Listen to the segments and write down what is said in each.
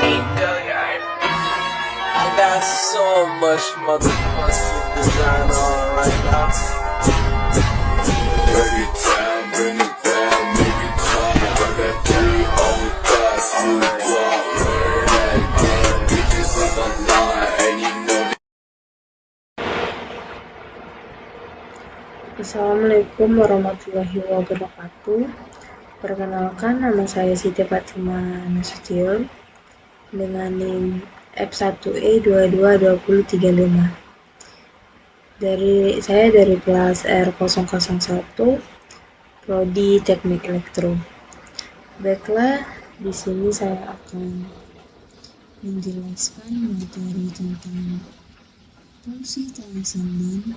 I got so much motherfucking design on right now. Break it down, bring it down, make it clap. I got 3 old guys on the block. Wearing that gun, bitches on the line, and you know that. Assalamualaikum warahmatullahi wabarakatuh. Perkenalkan, nama saya Siti Fatimah Nasution dengan NIM F1E222035. Saya dari kelas R001 Prodi Teknik Elektro. Baiklah, di sini saya akan menjelaskan materi tentang fungsi Taishan dan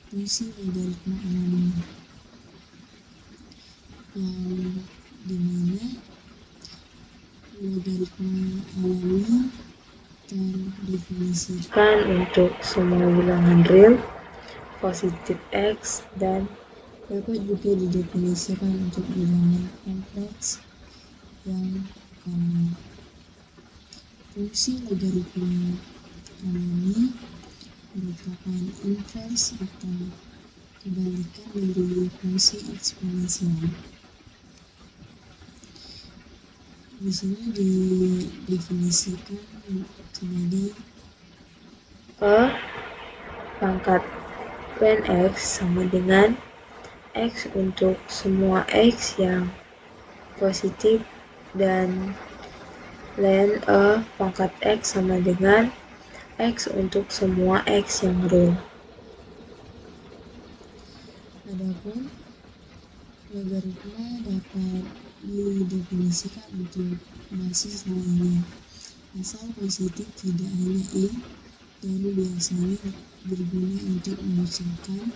fungsi logaritma alami, yang dimana logaritma alami terdefinisikan untuk semua bilangan real positif X dan dapat juga didefinisikan untuk bilangan kompleks yang koma. Fungsi logaritma alami merupakan invers atau kebalikan dari fungsi eksponensial. Di sini didefinisikan sebagai pangkat ln X sama dengan X untuk semua X yang positif dan ln pangkat X sama dengan X untuk semua X yang real. Adapun logaritma dapat didefinisikan untuk basis lainnya, asal positif tidak hanya I, dan biasanya berguna untuk memecahkan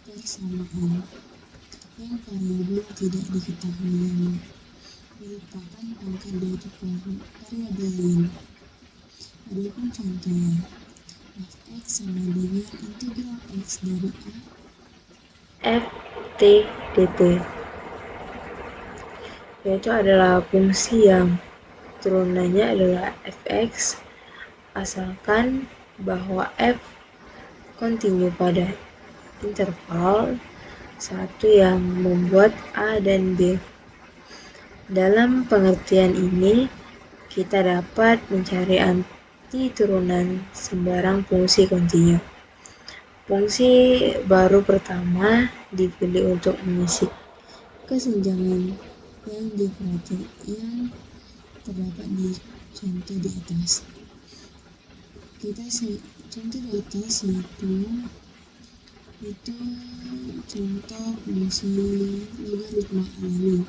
persamaan yang variabel tidak diketahui yang merupakan pangkat dari variabel lain. Adapun contohnya, f(x) sama dengan integral x dari a f(t) dt, yaitu adalah fungsi yang turunannya adalah fx asalkan bahwa f kontinu pada interval 1 yang membuat a dan b. Dalam pengertian ini, kita dapat mencari anti turunan sembarang fungsi kontinu. Fungsi baru pertama dipilih untuk mengisi kesenjangan yang terdapat di contoh di atas. Contoh di atas itu contoh fungsi logaritma alami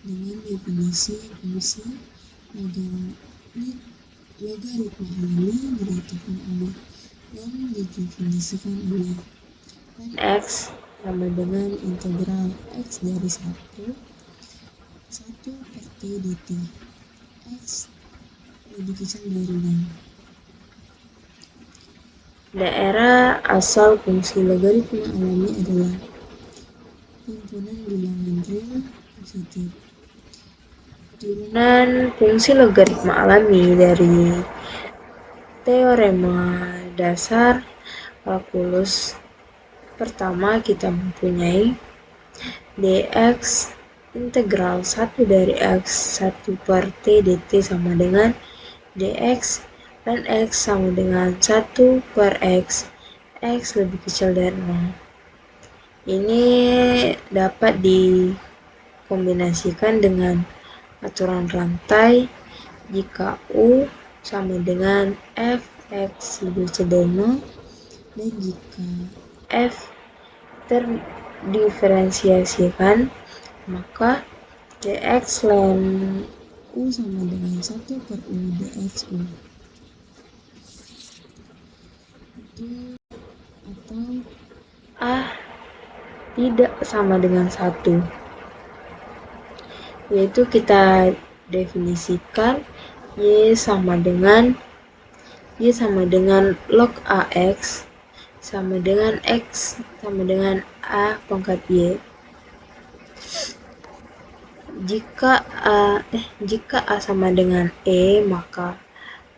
dengan definisi fungsi logaritma alami diletakkan oleh yang didefinisikan oleh ln X sama dengan integral X dari 1 per T dt. X lebih kecil dari 0. Daerah asal fungsi logaritma alami adalah himpunan bilangan real positif. Turunan fungsi logaritma alami dari teorema dasar kalkulus pertama kita mempunyai dx integral 1 dari x 1 per t dt sama dengan dx ln x sama dengan 1 per x, x lebih kecil dari 0. Ini dapat dikombinasikan dengan aturan rantai jika U sama dengan fx lebih kecil dari 0 dan jika f terdiferensiasikan maka dx ln U sama dengan 1 per U dx U. Atau A tidak sama dengan 1, yaitu kita definisikan Y sama dengan log AX sama dengan X sama dengan A pangkat Y. jika A sama dengan E, maka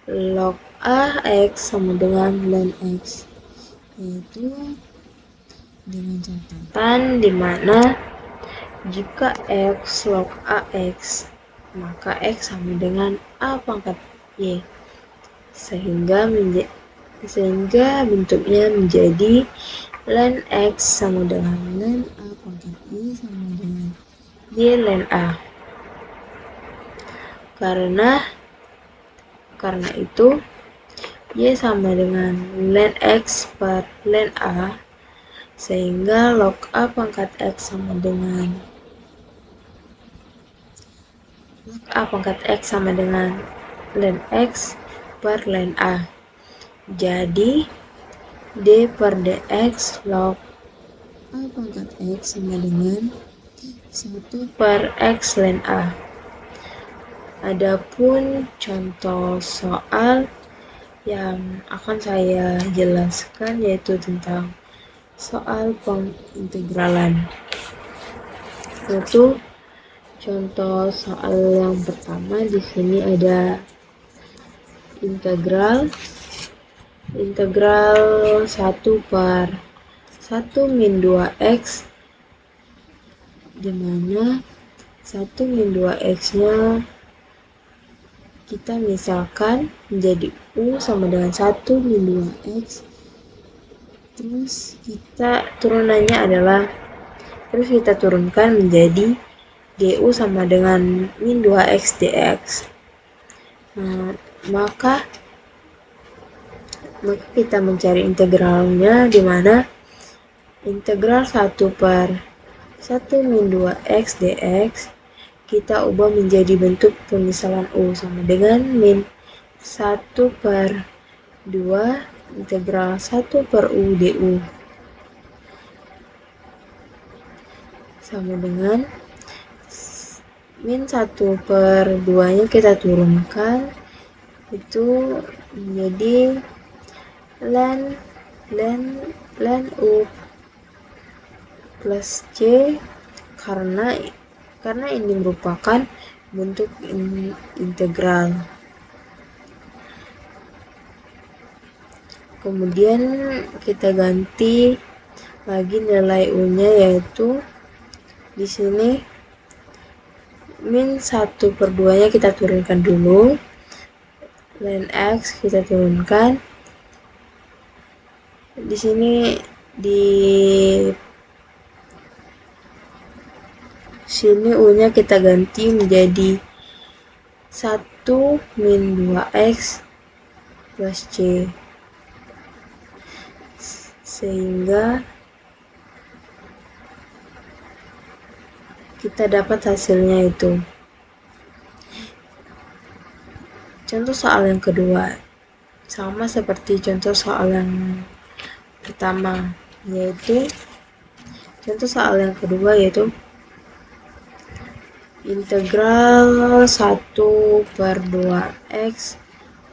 log AX sama dengan ln X, yaitu dengan catatan dimana jika X log AX, maka X sama dengan A pangkat Y, sehingga bentuknya menjadi ln X sama dengan ln A pangkat Y sama dengan Y ln A. Karena itu Y sama dengan ln X per ln A, sehingga log A pangkat X sama dengan ln X per ln A. Jadi D per dx log A pangkat X sama dengan 1 per X ln A. Adapun contoh soal yang akan saya jelaskan yaitu tentang soal pengintegralan. Yaitu contoh soal yang pertama, di sini ada integral 1 per 1 min 2x, dimana 1 min 2x nya kita misalkan menjadi U sama dengan 1 min 2x, terus kita turunkan menjadi du sama dengan min 2x dx. Maka kita mencari integralnya, di mana integral 1 per 1 min 2x dx kita ubah menjadi bentuk pemisahan U sama dengan min 1 per 2 integral 1 per U du sama dengan min 1 per 2 nya kita turunkan, itu menjadi ln U plus C, karena ini merupakan bentuk integral. Kemudian kita ganti lagi nilai U-nya, yaitu di sini min 1 per 2 nya kita turunkan dulu, ln X kita turunkan. Di sini U-nya kita ganti menjadi 1 min 2x plus C, sehingga kita dapat hasilnya itu. Contoh soal yang kedua sama seperti contoh soal yang pertama, yaitu contoh soal yang kedua yaitu integral 1 per 2x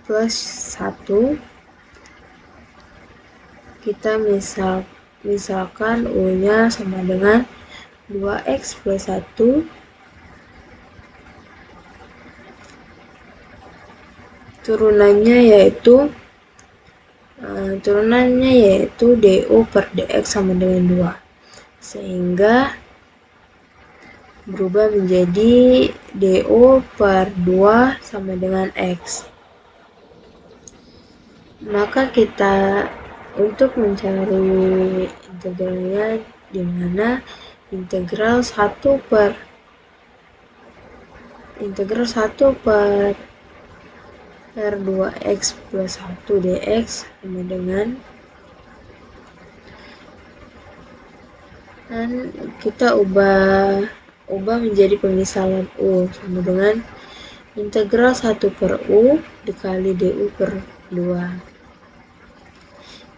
plus 1. Kita misalkan U-nya sama dengan 2x plus 1. Turunannya yaitu du per dx sama dengan 2, sehingga berubah menjadi du per 2 sama dengan x. Maka kita untuk mencari integralnya, di mana integral 1 per 2x plus 1 dx sama dengan, dan kita ubah menjadi pemisahan U sama dengan integral 1 per U dikali du per 2.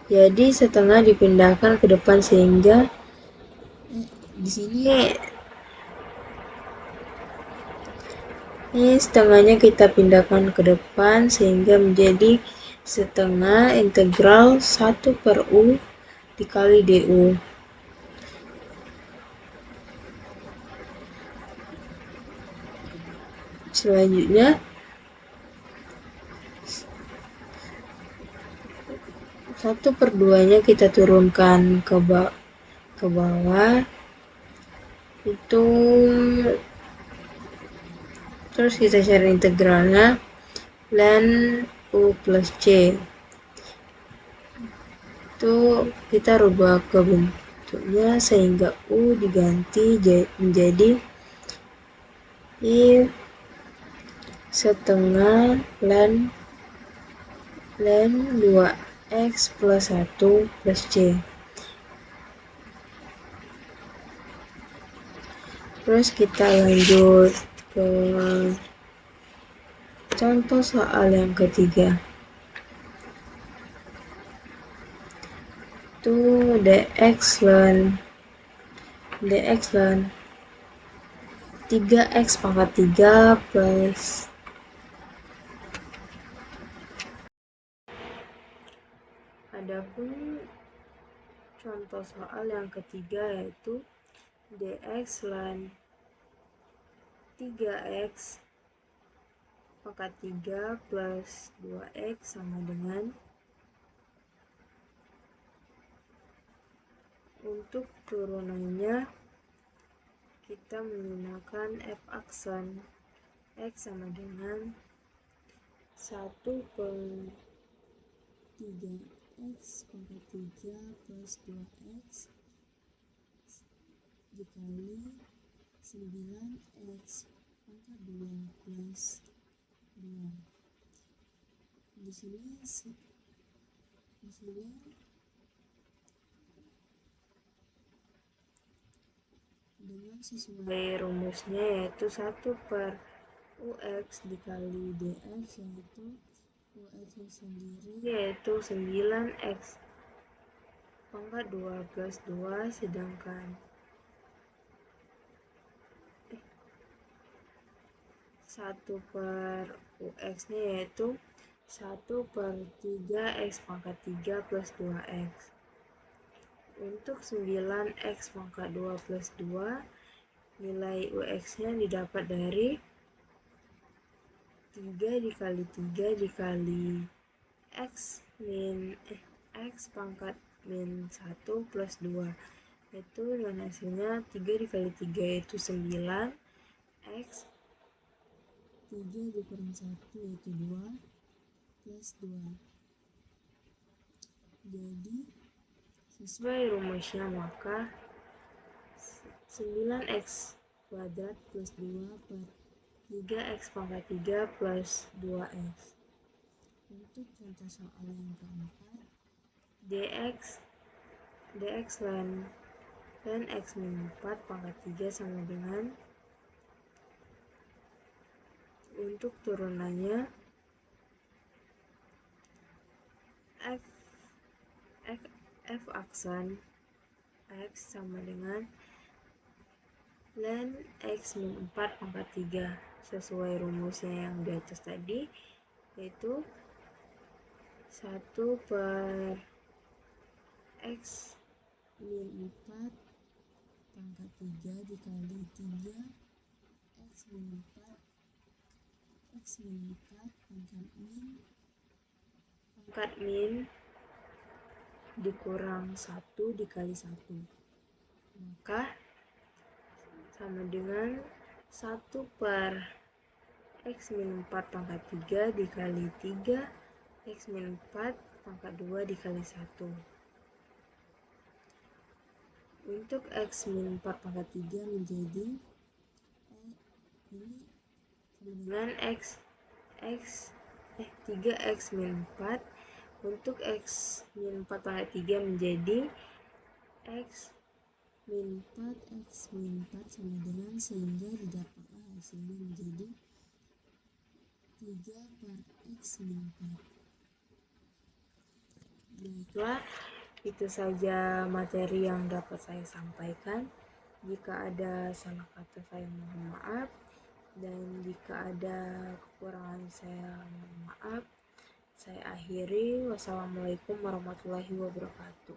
Jadi setengah dipindahkan ke depan, sehingga di sini setengahnya kita pindahkan ke depan, sehingga menjadi setengah integral 1 per U dikali du. Selanjutnya 1/2-nya kita turunkan ke bawah itu, terus kita cari integralnya ln U plus C. Itu kita rubah ke bentuknya sehingga U diganti menjadi I setengah ln 2x plus 1 plus C. Terus kita lanjut ke contoh soal yang ketiga. Itu dx ln 3x pangkat 3 plus adapun contoh soal yang ketiga yaitu dx ln 3x pangkat 3 plus 2x sama dengan, untuk turunannya kita menggunakan f aksen x sama dengan 1/3x pangkat 3 plus 2x dikali 9x pangkat 2 plus 2. Di sini dengan sesuai rumusnya yaitu 1/ux dikali dx, yaitu ux sendiri yaitu 9x pangkat 2 plus 2, sedangkan 1/ux nya yaitu 1/3x pangkat 3 plus 2x. Untuk 9x pangkat 2 plus 2, nilai ux nya didapat dari 3 dikali 3 dikali x pangkat min 1 plus 2, itu dan hasilnya 3 dikali 3 yaitu 9, x 3 dikurang 1 yaitu 2 plus 2. Jadi sesuai rumusnya maka 9x kuadrat plus 2 per 3x pangkat 3 plus 2x. Untuk contoh soal yang keempat, dx ln x min 4 pangkat 3 sama dengan, untuk turunannya f aksen x sama dengan ln x min 4 pangkat 3 sesuai rumusnya yang di atas tadi, yaitu 1/x min 4 pangkat 3 dikali 3 x min 4 pangkat min dikurang 1 dikali 1, maka sama dengan 1/x min 4 pangkat 3 dikali 3 x min 4 pangkat 2 dikali 1. Untuk x min 4 pangkat 3 menjadi ini sama dengan 3x min 4. Untuk x min 4 pangkat 3 menjadi x min 4 sama dengan, sehingga didapatlah hasilnya menjadi 3/x min 4. Baiklah, itu saja materi yang dapat saya sampaikan. Jika ada salah kata saya mohon maaf, dan jika ada kekurangan saya mohon maaf. Saya akhiri. Wassalamualaikum warahmatullahi wabarakatuh.